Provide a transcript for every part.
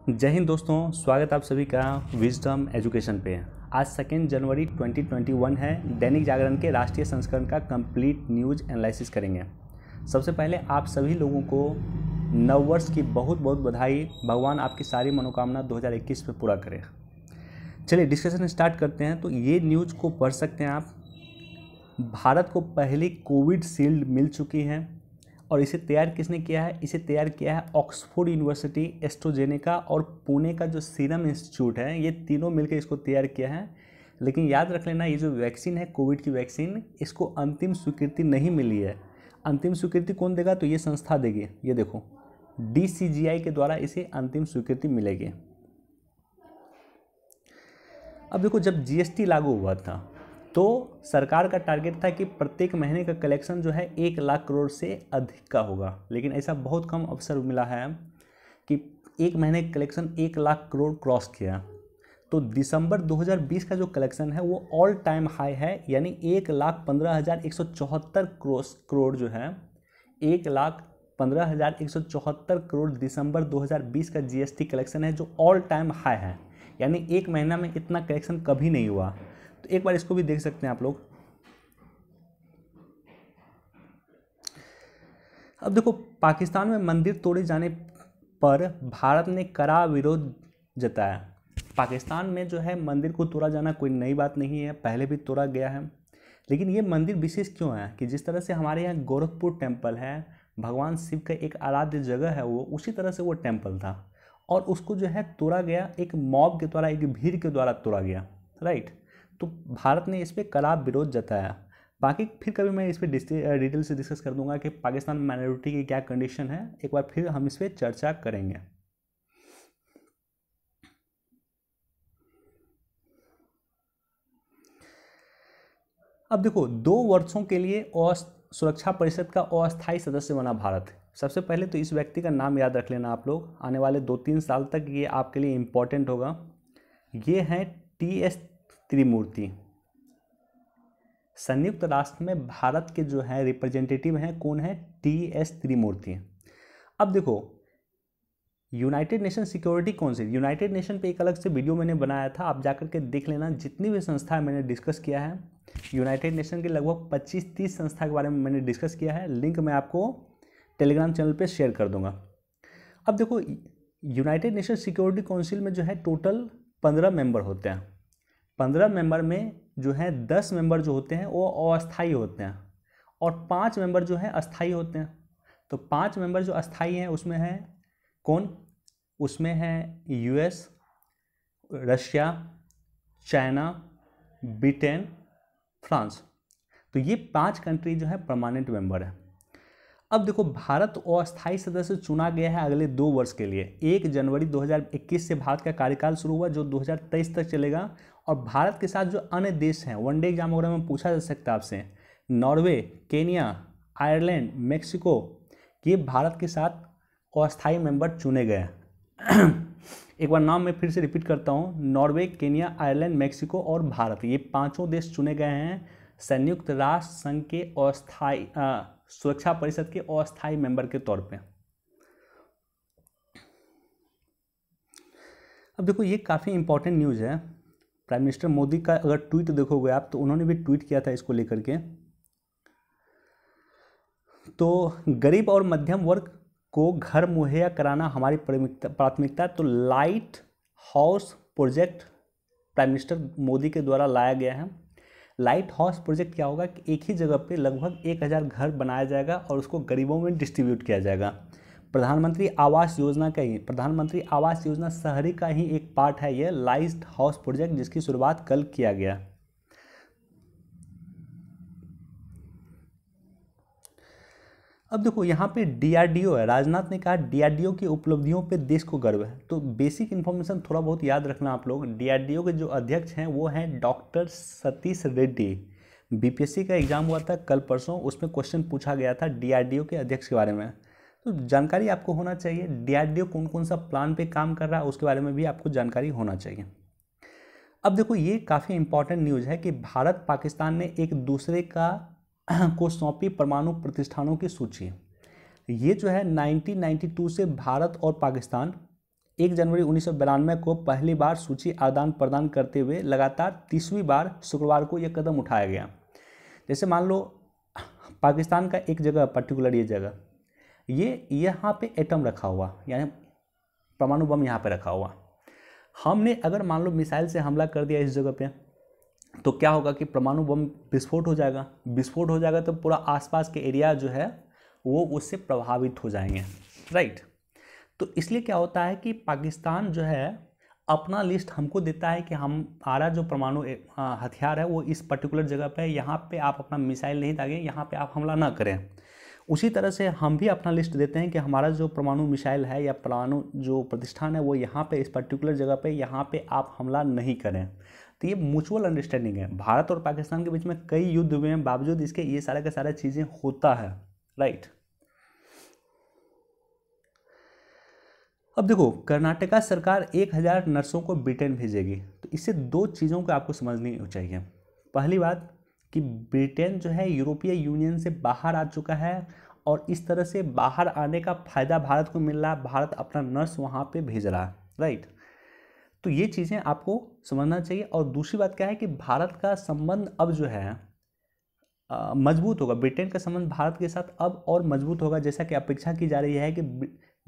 जय हिंद दोस्तों, स्वागत आप सभी का विजडम एजुकेशन पे। आज 2 जनवरी 2021 है। दैनिक जागरण के राष्ट्रीय संस्करण का कंप्लीट न्यूज एनालिसिस करेंगे। सबसे पहले आप सभी लोगों को नववर्ष की बहुत बहुत बधाई। भगवान आपकी सारी मनोकामना 2021 में पूरा करे। चलिए डिस्कशन स्टार्ट करते हैं। तो ये न्यूज़ को पढ़ सकते हैं आप। भारत को पहली कोविड शील्ड मिल चुकी है और इसे तैयार किसने किया है? इसे तैयार किया है ऑक्सफोर्ड यूनिवर्सिटी, एस्ट्राजेनेका और पुणे का जो सीरम इंस्टीट्यूट है। ये तीनों मिलकर इसको तैयार किया है। लेकिन याद रख लेना, ये जो वैक्सीन है कोविड की वैक्सीन, इसको अंतिम स्वीकृति नहीं मिली है। अंतिम स्वीकृति कौन देगा? तो ये संस्था देगी। ये देखो, DCGI के द्वारा इसे अंतिम स्वीकृति मिलेगी। अब देखो, जब GST लागू हुआ था तो सरकार का टारगेट था कि प्रत्येक महीने का कलेक्शन जो है 1 लाख करोड़ से अधिक का होगा। लेकिन ऐसा बहुत कम अवसर मिला है कि एक महीने का कलेक्शन 1 लाख करोड़ क्रॉस किया। तो दिसंबर 2020 का जो कलेक्शन है वो ऑल टाइम हाई है, यानी 1,15,174 करोड़ जो है, 1,15,174 करोड़ दिसंबर 2020 का GST कलेक्शन है, जो ऑल टाइम हाई है। यानी एक महीना में इतना कलेक्शन कभी नहीं हुआ। तो एक बार इसको भी देख सकते हैं आप लोग। अब देखो, पाकिस्तान में मंदिर तोड़े जाने पर भारत ने कड़ा विरोध जताया। पाकिस्तान में जो है मंदिर को तोड़ा जाना कोई नई बात नहीं है, पहले भी तोड़ा गया है। लेकिन ये मंदिर विशेष क्यों है कि जिस तरह से हमारे यहाँ गोरखपुर टेम्पल है, भगवान शिव का एक आराध्य जगह है वो, उसी तरह से वो टेम्पल था और उसको जो है तोड़ा गया, एक मॉब के द्वारा, एक भीड़ के द्वारा तोड़ा गया, राइट। तो भारत ने इस पर कड़ा विरोध जताया। बाकी फिर कभी मैं इस पर डिटेल से डिस्कस कर दूंगा कि पाकिस्तान माइनॉरिटी की क्या कंडीशन है। एक बार फिर हम इस पर चर्चा करेंगे। अब देखो, 2 वर्षों के लिए सुरक्षा परिषद का अस्थायी सदस्य बना भारत। सबसे पहले तो इस व्यक्ति का नाम याद रख लेना आप लोग। आने वाले 2-3 साल तक ये आपके लिए इम्पोर्टेंट होगा। ये हैं TS त्रिमूर्ति। संयुक्त राष्ट्र में भारत के जो है रिप्रेजेंटेटिव हैं, कौन है? TS त्रिमूर्ति। अब देखो, United nation security council, United nation पे एक अलग से वीडियो मैंने बनाया था, आप जाकर के देख लेना। जितनी भी संस्थाएं मैंने डिस्कस किया है, यूनाइटेड नेशन के लगभग 25-30 संस्था के बारे में मैंने डिस्कस किया है। लिंक मैं आपको टेलीग्राम चैनल पे शेयर कर दूंगा। अब देखो, यूनाइटेड नेशन सिक्योरिटी काउंसिल में जो है टोटल 15 मेंबर होते हैं। 15 मेंबर में जो है 10 मेंबर जो होते हैं वो अस्थायी होते हैं और 5 मेंबर जो है अस्थायी होते हैं। तो 5 मेंबर जो अस्थायी हैं उसमें है कौन? उसमें है US, Russia, China, Britain, France. तो ये 5 कंट्री जो है परमानेंट मेंबर है। अब देखो, भारत अस्थायी सदस्य चुना गया है अगले 2 वर्ष के लिए। 1 जनवरी 2021 से भारत का कार्यकाल शुरू हुआ, जो 2023 तक चलेगा। और भारत के साथ जो अन्य देश हैं, वनडे एग्जाम वगैरह में पूछा जा सकता है आपसे, नॉर्वे, केनिया, आयरलैंड, मेक्सिको, ये भारत के साथ अस्थायी मेंबर चुने गए हैं। एक बार नाम मैं फिर से रिपीट करता हूँ। नॉर्वे, केनिया, आयरलैंड, मेक्सिको और भारत, ये 5 देश चुने गए हैं संयुक्त राष्ट्र संघ के अस्थायी सुरक्षा परिषद के अस्थायी मेंबर के तौर पे। अब देखो, ये काफ़ी इंपॉर्टेंट न्यूज़ है। प्राइम मिनिस्टर मोदी का अगर ट्वीट देखोगे आप, तो उन्होंने भी ट्वीट किया था इसको लेकर के। तो गरीब और मध्यम वर्ग को घर मुहैया कराना हमारी प्राथमिकता। तो light house project prime minister Modi के द्वारा लाया गया है। लाइट हाउस प्रोजेक्ट क्या होगा कि एक ही जगह पे लगभग 1000 घर बनाया जाएगा और उसको गरीबों में डिस्ट्रीब्यूट किया जाएगा। प्रधानमंत्री आवास योजना का ही, प्रधानमंत्री आवास योजना शहरी का ही एक पार्ट है ये लाइट हाउस प्रोजेक्ट, जिसकी शुरुआत कल किया गया। अब देखो, यहाँ पे DRDO है। राजनाथ ने कहा DRDO की उपलब्धियों पे देश को गर्व है। तो बेसिक इन्फॉर्मेशन थोड़ा बहुत याद रखना आप लोग। DRDO के जो अध्यक्ष हैं वो हैं डॉक्टर सतीश रेड्डी। BPSC का एग्जाम हुआ था कल परसों, उसमें क्वेश्चन पूछा गया था DRDO के अध्यक्ष के बारे में। तो जानकारी आपको होना चाहिए। DRDO कौन कौन सा प्लान पे काम कर रहा है उसके बारे में भी आपको जानकारी होना चाहिए। अब देखो, ये काफ़ी इंपॉर्टेंट न्यूज़ है कि भारत पाकिस्तान ने एक दूसरे को सौंपी परमाणु प्रतिष्ठानों की सूची। ये जो है 1992 से भारत और पाकिस्तान 1 जनवरी 1992 को पहली बार सूची आदान प्रदान करते हुए लगातार 30वीं बार शुक्रवार को यह कदम उठाया गया। जैसे मान लो पाकिस्तान का एक जगह पर्टिकुलर ये जगह, ये यहाँ पे एटम रखा हुआ, यानी परमाणु बम यहाँ पे रखा हुआ। हमने अगर मान लो मिसाइल से हमला कर दिया इस जगह पे, तो क्या होगा कि परमाणु बम विस्फोट हो जाएगा। विस्फोट हो जाएगा तो पूरा आसपास के एरिया जो है वो उससे प्रभावित हो जाएंगे, राइट। तो इसलिए क्या होता है कि पाकिस्तान जो है अपना लिस्ट हमको देता है कि हमारा जो परमाणु हथियार है वो इस पर्टिकुलर जगह पे है, यहाँ पे आप अपना मिसाइल नहीं दागें, यहाँ पे आप हमला ना करें। उसी तरह से हम भी अपना लिस्ट देते हैं कि हमारा जो परमाणु मिसाइल है या परमाणु जो प्रतिष्ठान है वो यहाँ पे इस पर्टिकुलर जगह पे, यहाँ पे आप हमला नहीं करें। तो ये म्यूचुअल अंडरस्टैंडिंग है। भारत और पाकिस्तान के बीच में कई युद्ध हुए हैं, बावजूद इसके ये सारा का सारा चीज़ें होता है, राइट। अब देखो, कर्नाटका सरकार 1000 नर्सों को ब्रिटेन भेजेगी। तो इससे दो चीज़ों को आपको समझनी चाहिए। पहली बात कि ब्रिटेन जो है यूरोपीय यूनियन से बाहर आ चुका है, और इस तरह से बाहर आने का फ़ायदा भारत को मिल रहा है, भारत अपना नर्स वहाँ पे भेज रहा है, राइट। तो ये चीज़ें आपको समझना चाहिए। और दूसरी बात क्या है कि भारत का संबंध अब जो है मजबूत होगा। ब्रिटेन का संबंध भारत के साथ अब और मजबूत होगा, जैसा कि अपेक्षा की जा रही है कि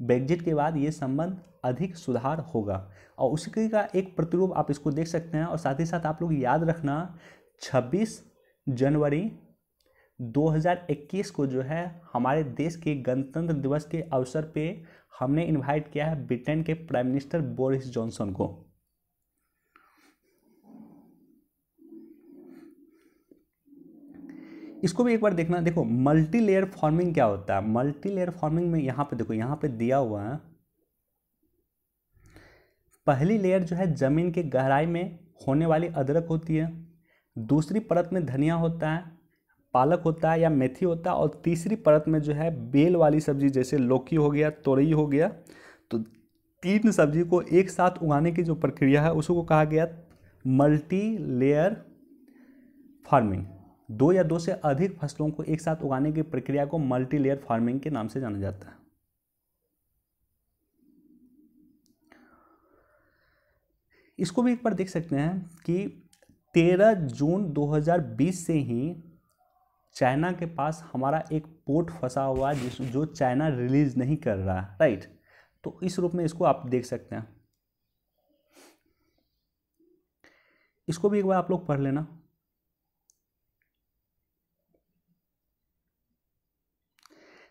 ब्रेग्जिट के बाद ये संबंध अधिक सुधार होगा। और उसी का एक प्रतिरूप आप इसको देख सकते हैं। और साथ ही साथ आप लोग याद रखना, 26 जनवरी 2021 को जो है हमारे देश के गणतंत्र दिवस के अवसर पे हमने इनवाइट किया है ब्रिटेन के प्राइम मिनिस्टर बोरिस जॉनसन को। इसको भी एक बार देखना। देखो, मल्टी लेयर फार्मिंग क्या होता है। मल्टी लेयर फार्मिंग में यहाँ पे देखो, यहाँ पे दिया हुआ है, पहली लेयर जो है जमीन के गहराई में होने वाली अदरक होती है, दूसरी परत में धनिया होता है, पालक होता है या मेथी होता है, और तीसरी परत में जो है बेल वाली सब्जी जैसे लौकी हो गया, तोरई हो गया। तो 3 सब्जी को एक साथ उगाने की जो प्रक्रिया है उसको कहा गया मल्टी लेयर फार्मिंग। 2 या 2 से अधिक फसलों को एक साथ उगाने की प्रक्रिया को मल्टी लेयर फार्मिंग के नाम से जाना जाता है। इसको भी एक बार देख सकते हैं कि 13 जून 2020 से ही चाइना के पास हमारा एक पोर्ट फंसा हुआ है जो चाइना रिलीज नहीं कर रहा है, राइट। तो इस रूप में इसको आप देख सकते हैं। इसको भी एक बार आप लोग पढ़ लेना।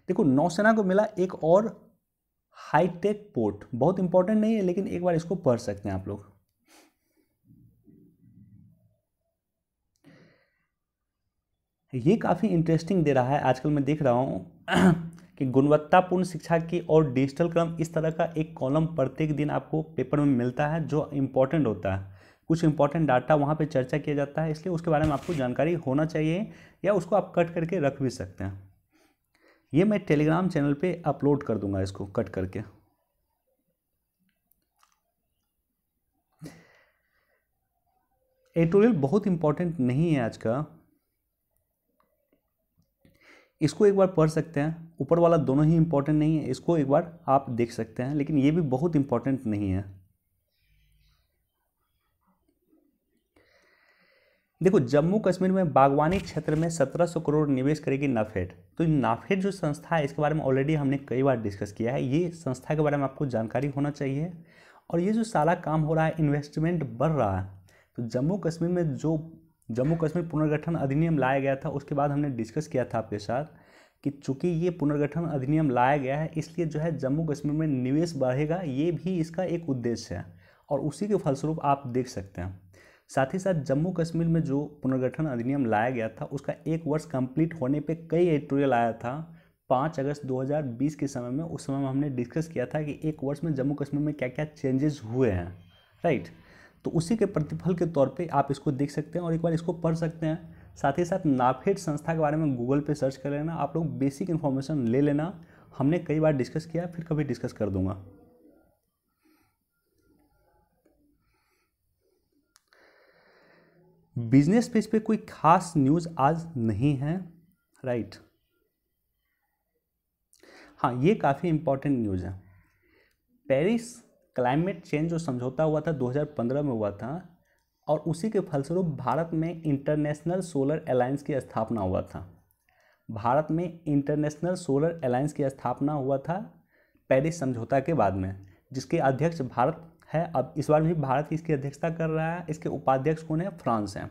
देखो, नौसेना को मिला एक और हाईटेक पोर्ट, बहुत इंपॉर्टेंट नहीं है लेकिन एक बार इसको पढ़ सकते हैं आप लोग। ये काफ़ी इंटरेस्टिंग दे रहा है। आजकल मैं देख रहा हूँ कि गुणवत्तापूर्ण शिक्षा की और डिजिटल क्रम, इस तरह का एक कॉलम प्रत्येक दिन आपको पेपर में मिलता है जो इम्पोर्टेंट होता है। कुछ इंपॉर्टेंट डाटा वहाँ पे चर्चा किया जाता है, इसलिए उसके बारे में आपको जानकारी होना चाहिए, या उसको आप कट करके रख भी सकते हैं। ये मैं टेलीग्राम चैनल पे अपलोड कर दूंगा इसको कट करके। एडिटोरियल बहुत इंपॉर्टेंट नहीं है आज का, इसको एक बार पढ़ सकते हैं। ऊपर वाला दोनों ही इंपॉर्टेंट नहीं है, इसको एक बार आप देख सकते हैं, लेकिन ये भी बहुत इंपॉर्टेंट नहीं है। देखो, जम्मू कश्मीर में बागवानी क्षेत्र में 1700 करोड़ निवेश करेगी नाफेड। तो नाफेड जो संस्था है इसके बारे में ऑलरेडी हमने कई बार डिस्कस किया है। ये संस्था के बारे में आपको जानकारी होना चाहिए। और ये जो सारा काम हो रहा है, इन्वेस्टमेंट बढ़ रहा है। तो जम्मू कश्मीर में जो जम्मू कश्मीर पुनर्गठन अधिनियम लाया गया था, उसके बाद हमने डिस्कस किया था आपके साथ कि चूंकि ये पुनर्गठन अधिनियम लाया गया है, इसलिए जो है जम्मू कश्मीर में निवेश बढ़ेगा, ये भी इसका एक उद्देश्य है। और उसी के फलस्वरूप आप देख सकते हैं। साथ ही साथ जम्मू कश्मीर में जो पुनर्गठन अधिनियम लाया गया था, उसका 1 वर्ष कंप्लीट होने पे कई एडिटोरियल आया था 5 अगस्त 2020 के समय में। उस समय में हमने डिस्कस किया था कि 1 वर्ष में जम्मू कश्मीर में क्या क्या चेंजेस हुए हैं, राइट। तो उसी के प्रतिफल के तौर पे आप इसको देख सकते हैं और एक बार इसको पढ़ सकते हैं। साथ ही साथ नाफेड संस्था के बारे में गूगल पे सर्च कर लेना, आप लोग बेसिक इन्फॉर्मेशन ले लेना। हमने कई बार डिस्कस किया, फिर कभी डिस्कस कर दूंगा। बिजनेस पेज पे कोई खास न्यूज़ आज नहीं है, राइट। हाँ, ये काफ़ी इंपॉर्टेंट न्यूज़ है। पेरिस क्लाइमेट चेंज जो समझौता हुआ था 2015 में हुआ था, और उसी के फलस्वरूप भारत में इंटरनेशनल सोलर अलायंस की स्थापना हुआ था। भारत में इंटरनेशनल सोलर अलायंस की स्थापना हुआ था पेरिस समझौता के बाद में, जिसके अध्यक्ष भारत है। अब इस बार भी भारत इसकी अध्यक्षता कर रहा है। इसके उपाध्यक्ष कौन है? फ्रांस हैं।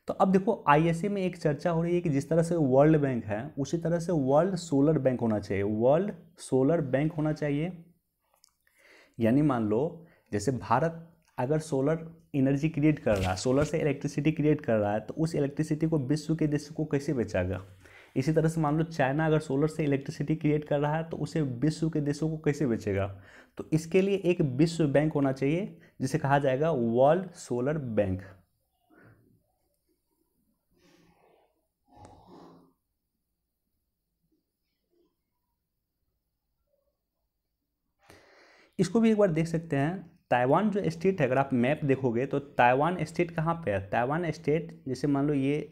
तो अब देखो आईएसए में एक चर्चा हो रही है कि जिस तरह से वर्ल्ड बैंक है उसी तरह से वर्ल्ड सोलर बैंक होना चाहिए। वर्ल्ड सोलर बैंक होना चाहिए, यानी मान लो जैसे भारत अगर सोलर एनर्जी क्रिएट कर रहा है, सोलर से इलेक्ट्रिसिटी क्रिएट कर रहा है, तो उस इलेक्ट्रिसिटी को विश्व के देशों को कैसे बेचेगा। इसी तरह से मान लो चाइना अगर सोलर से इलेक्ट्रिसिटी क्रिएट कर रहा है तो उसे विश्व के देशों को कैसे बेचेगा। तो इसके लिए एक विश्व बैंक होना चाहिए जिसे कहा जाएगा वर्ल्ड सोलर बैंक। इसको भी एक बार देख सकते हैं। ताइवान जो स्टेट है, अगर आप मैप देखोगे तो ताइवान स्टेट कहाँ पे है? ताइवान स्टेट जैसे मान लो ये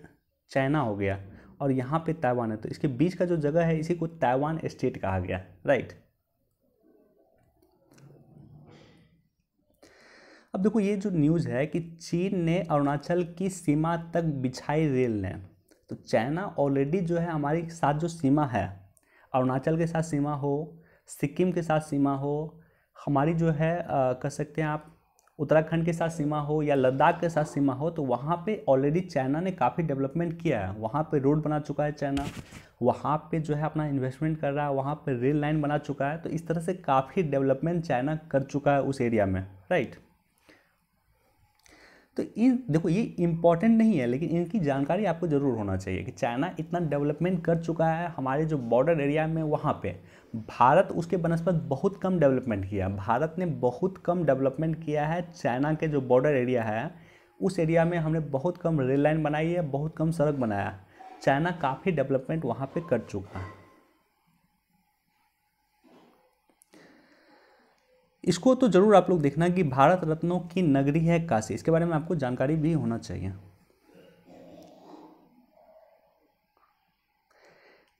चाइना हो गया और यहाँ पे ताइवान है, तो इसके बीच का जो जगह है इसी को ताइवान स्टेट कहा गया, राइट। अब देखो ये जो न्यूज़ है कि चीन ने अरुणाचल की सीमा तक बिछाई रेल ने, तो चाइना ऑलरेडी जो है हमारे साथ जो सीमा है, अरुणाचल के साथ सीमा हो, सिक्किम के साथ सीमा हो, हमारी जो है कह सकते हैं आप उत्तराखंड के साथ सीमा हो या लद्दाख के साथ सीमा हो, तो वहाँ पे ऑलरेडी चाइना ने काफ़ी डेवलपमेंट किया है। वहाँ पे रोड बना चुका है चाइना, वहाँ पे जो है अपना इन्वेस्टमेंट कर रहा है, वहाँ पे रेल लाइन बना चुका है। तो इस तरह से काफ़ी डेवलपमेंट चाइना कर चुका है उस एरिया में, राइट। तो इन देखो ये इम्पॉर्टेंट नहीं है, लेकिन इनकी जानकारी आपको ज़रूर होना चाहिए कि चाइना इतना डेवलपमेंट कर चुका है हमारे जो बॉर्डर एरिया में, वहाँ पे भारत उसके बनस्पत बहुत कम डेवलपमेंट किया। भारत ने बहुत कम डेवलपमेंट किया है चाइना के जो बॉर्डर एरिया है उस एरिया में। हमने बहुत कम रेल लाइन बनाई है, बहुत कम सड़क बनाया। चाइना काफ़ी डेवलपमेंट वहाँ पर कर चुका है। इसको तो ज़रूर आप लोग देखना कि भारत रत्नों की नगरी है काशी, इसके बारे में आपको जानकारी भी होना चाहिए।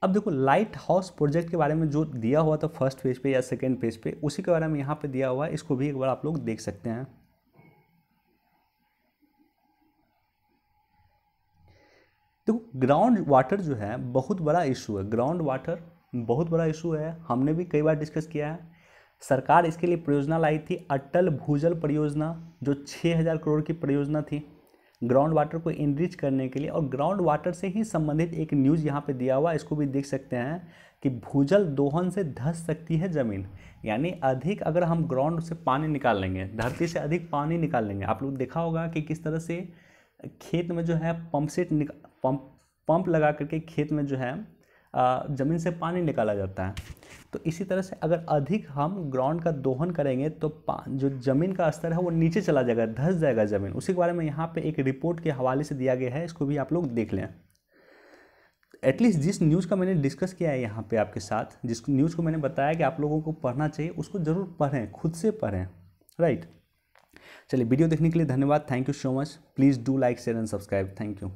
अब देखो लाइट हाउस प्रोजेक्ट के बारे में जो दिया हुआ था फर्स्ट पेज पे या सेकेंड पेज पे, उसी के बारे में यहाँ पे दिया हुआ है। इसको भी एक बार आप लोग देख सकते हैं। देखो ग्राउंड वाटर जो है बहुत बड़ा इशू है। ग्राउंड वाटर बहुत बड़ा इशू है, हमने भी कई बार डिस्कस किया है। सरकार इसके लिए परियोजना लाई थी, अटल भूजल परियोजना, जो 6000 करोड़ की परियोजना थी ग्राउंड वाटर को इनरिच करने के लिए। और ग्राउंड वाटर से ही संबंधित एक न्यूज़ यहाँ पे दिया हुआ है, इसको भी देख सकते हैं कि भूजल दोहन से धंस सकती है ज़मीन। यानी अधिक अगर हम ग्राउंड से पानी निकाल लेंगे, धरती से अधिक पानी निकाल लेंगे। आप लोग देखा होगा कि किस तरह से खेत में जो है पंप लगा करके खेत में जो है ज़मीन से पानी निकाला जाता है। तो इसी तरह से अगर अधिक हम ग्राउंड का दोहन करेंगे तो जो ज़मीन का स्तर है वो नीचे चला जाएगा, धंस जाएगा ज़मीन। उसी के बारे में यहाँ पे एक रिपोर्ट के हवाले से दिया गया है, इसको भी आप लोग देख लें। एटलीस्ट जिस न्यूज़ का मैंने डिस्कस किया है यहाँ पे आपके साथ, जिस न्यूज़ को मैंने बताया कि आप लोगों को पढ़ना चाहिए, उसको ज़रूर पढ़ें, खुद से पढ़ें, राइट। चलिए वीडियो देखने के लिए धन्यवाद, thank you so much. Please do like share and subscribe, thank you.